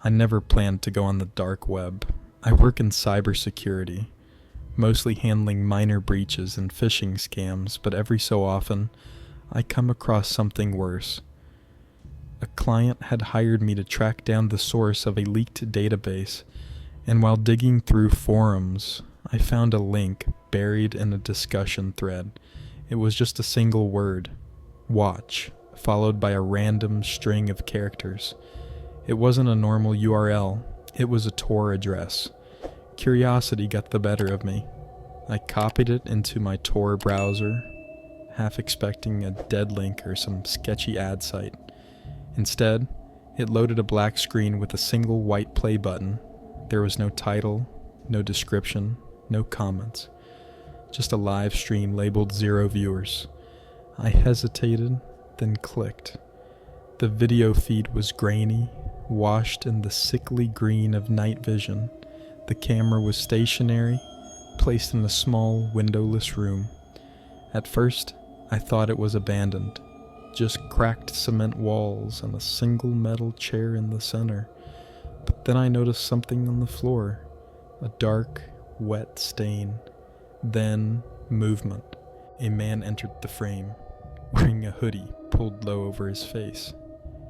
I never planned to go on the dark web. I work in cybersecurity, mostly handling minor breaches and phishing scams, but every so often, I come across something worse. A client had hired me to track down the source of a leaked database, and while digging through forums, I found a link buried in a discussion thread. It was just a single word, watch, followed by a random string of characters. It wasn't a normal URL, it was a Tor address. Curiosity got the better of me. I copied it into my Tor browser, half expecting a dead link or some sketchy ad site. Instead, it loaded a black screen with a single white play button. There was no title, no description, no comments. Just a live stream labeled 0 viewers. I hesitated, then clicked. The video feed was grainy, washed in the sickly green of night vision. The camera was stationary, placed in a small, windowless room. At first, I thought it was abandoned. Just cracked cement walls and a single metal chair in the center. But then I noticed something on the floor. A dark, wet stain. Then, movement. A man entered the frame, wearing a hoodie pulled low over his face.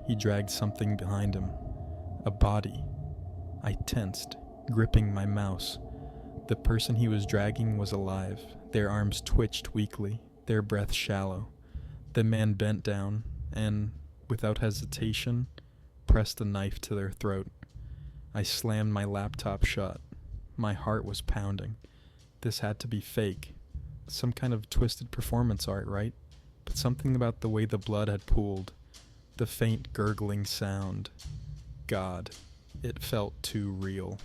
He dragged something behind him. A body. I tensed, gripping my mouse. The person he was dragging was alive. Their arms twitched weakly, their breath shallow. The man bent down and, without hesitation, pressed a knife to their throat. I slammed my laptop shut. My heart was pounding. This had to be fake. Some kind of twisted performance art, right? But something about the way the blood had pooled. The faint gurgling sound. God, it felt too real.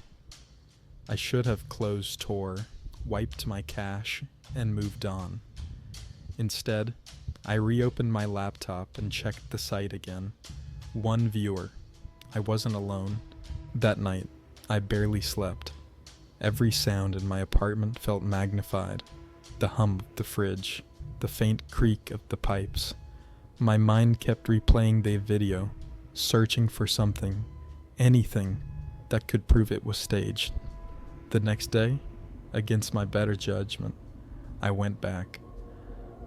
I should have closed Tor, wiped my cache, and moved on. Instead, I reopened my laptop and checked the site again. 1 viewer. I wasn't alone. That night, I barely slept. Every sound in my apartment felt magnified. The hum of the fridge, the faint creak of the pipes. My mind kept replaying the video, searching for something, anything, that could prove it was staged. The next day, against my better judgment, I went back.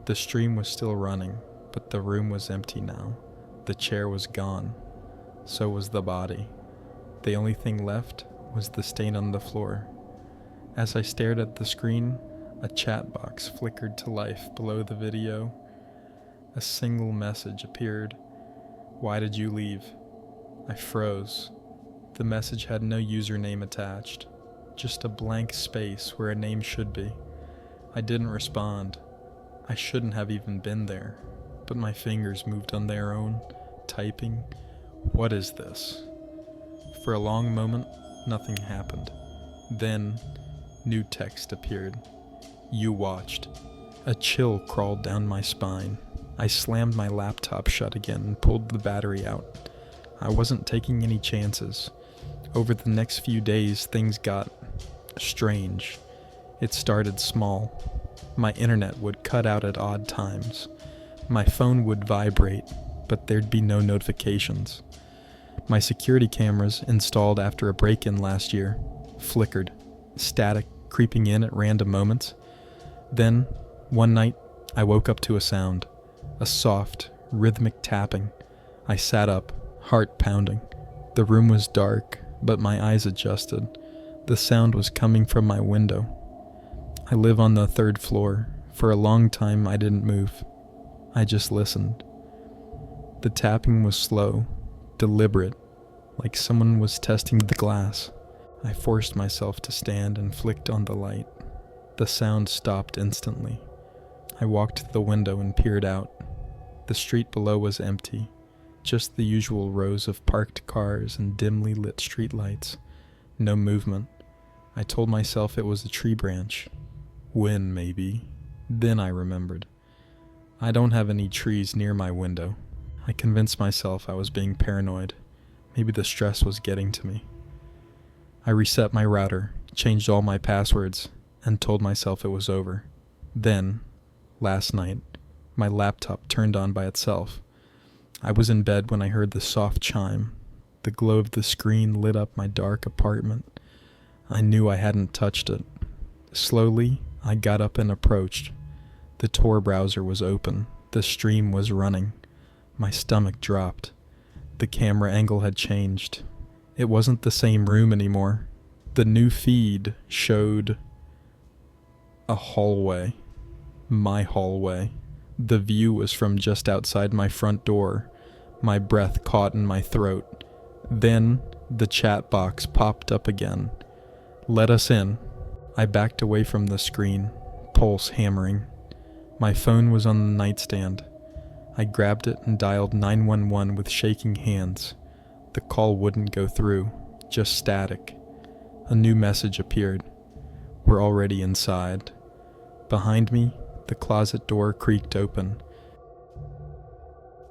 The stream was still running, but the room was empty now. The chair was gone. So was the body. The only thing left was the stain on the floor. As I stared at the screen, a chat box flickered to life below the video. A single message appeared. "Why did you leave?" I froze. The message had no username attached, just a blank space where a name should be. I didn't respond. I shouldn't have even been there, but my fingers moved on their own, typing. What is this? For a long moment, nothing happened. Then, new text appeared. You watched. A chill crawled down my spine. I slammed my laptop shut again and pulled the battery out. I wasn't taking any chances. Over the next few days, things got strange. It started small. My internet would cut out at odd times. My phone would vibrate, but there'd be no notifications. My security cameras, installed after a break-in last year, flickered, static creeping in at random moments. Then, one night, I woke up to a sound. A soft, rhythmic tapping. I sat up, heart pounding. The room was dark, but my eyes adjusted. The sound was coming from my window. I live on the 3rd floor. For a long time, I didn't move. I just listened. The tapping was slow, deliberate, like someone was testing the glass. I forced myself to stand and flicked on the light. The sound stopped instantly. I walked to the window and peered out. The street below was empty, just the usual rows of parked cars and dimly lit streetlights. No movement. I told myself it was a tree branch. Wind, maybe. Then I remembered. I don't have any trees near my window. I convinced myself I was being paranoid. Maybe the stress was getting to me. I reset my router, changed all my passwords, and told myself it was over. Then, last night, my laptop turned on by itself. I was in bed when I heard the soft chime. The glow of the screen lit up my dark apartment. I knew I hadn't touched it. Slowly, I got up and approached. The Tor browser was open. The stream was running. My stomach dropped. The camera angle had changed. It wasn't the same room anymore. The new feed showed a hallway. My hallway. The view was from just outside my front door. My breath caught in my throat. Then the chat box popped up again. "Let us in." I backed away from the screen, pulse hammering. My phone was on the nightstand. I grabbed it and dialed 911 with shaking hands. The call wouldn't go through, just static. A new message appeared. "We're already inside." Behind me, the closet door creaked open.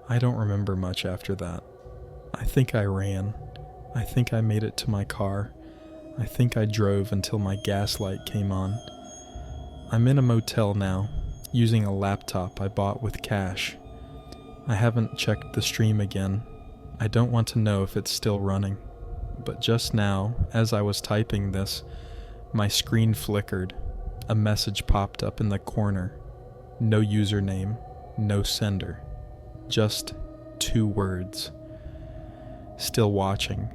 I don't remember much after that. I think I ran. I think I made it to my car. I think I drove until my gas light came on. I'm in a motel now, using a laptop I bought with cash. I haven't checked the stream again. I don't want to know if it's still running. But just now, as I was typing this, my screen flickered. A message popped up in the corner. No username, no sender. Just 2 words. Still watching.